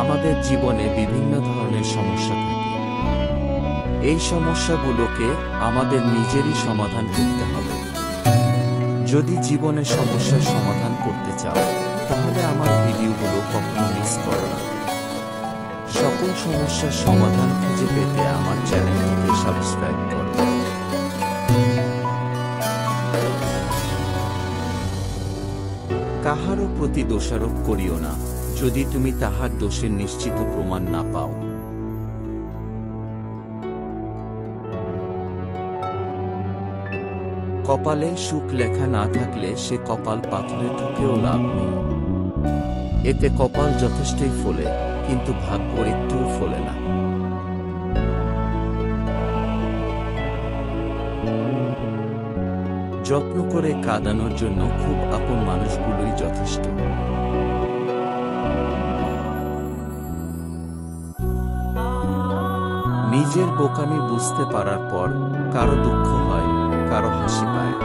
আমাদের জীবনে বিভিন্ন ধরনের সমস্যা থাকে। এই সমস্যাগুলোকে আমাদের নিজেরই সমাধান করতে হবে। যদি জীবনের সমস্যার সমাধান করতে চাও, তাহলে আমার ভিডিওগুলো কখনো মিস করো না। সকল সমস্যার সমাধান খুঁজে পেতে আমার চ্যানেলটিকে সাবস্ক্রাইব করো। কাহারও প্রতি দোষারোপ করিও না, যদি তুমি তাহার দোষের নিশ্চিত প্রমাণ না পাও। কপালে সুখ লেখা না থাকলে সে কপাল পাথরে ঠুকেও লাভ নেই। এতে কপাল যথেষ্টই ফোলে, কিন্তু ভাগ্য একটুও ফোলে না। যত্ন করে কাঁদানোর জন্য খুব আপন মানুষগুলোই যথেষ্ট। নিজের বোকামি বুঝতে পারার পর কারো দুঃখ হয়, কারো হাসি পায়।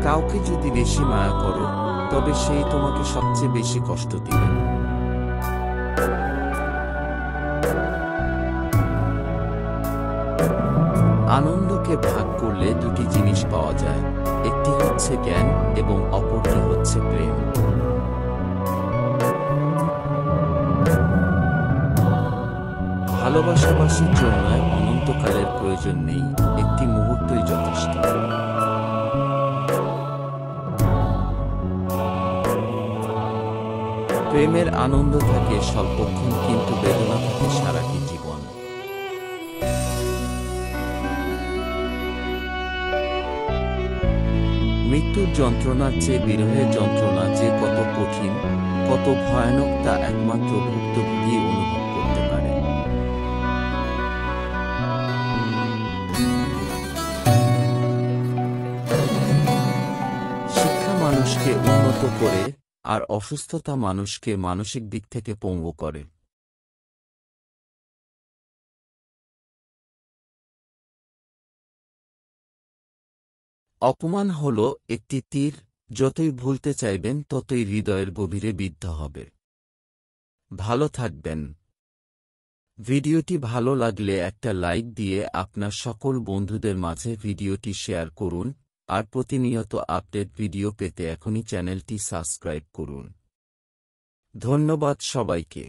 কাউকে যদি বেশি মায়া করো, তবে সেই তোমাকে সবচেয়ে বেশি কষ্ট দিবে। আনন্দকে ভাগ করলে দুটি জিনিস পাওয়া যায়, একটি হচ্ছে জ্ঞান এবং অপরটি হচ্ছে প্রেম। ভালোবাসাবাসির জন্য অনন্তকালের প্রয়োজন নেই, একটি মুহূর্তই যথেষ্ট। প্রেমের আনন্দ থাকে স্বল্পক্ষণ, কিন্তু বেদনা থাকে সারাটি জীবন। মৃত্যুর যন্ত্রণার চেয়ে বিরহের যন্ত্রণা যে কত কঠিন, কত ভয়ানক, তা একমাত্র ভুক্তভোগী অনুভব করতে পারে। শিক্ষা মানুষকে উন্নত করে, আর অসুস্থতা মানুষকে মানসিক দিক থেকে পঙ্গু করে। অপমান হল একটি তীর, যতই ভুলতে চাইবেন ততই হৃদয়ের গভীরে বিদ্ধ হবে। ভালো থাকবেন। ভিডিওটি ভালো লাগলে একটা লাইক দিয়ে আপনার সকল বন্ধুদের মাঝে ভিডিওটি শেয়ার করুন, আর প্রতিনিয়ত আপডেট ভিডিও পেতে এখনই চ্যানেলটি সাবস্ক্রাইব করুন। ধন্যবাদ সবাইকে।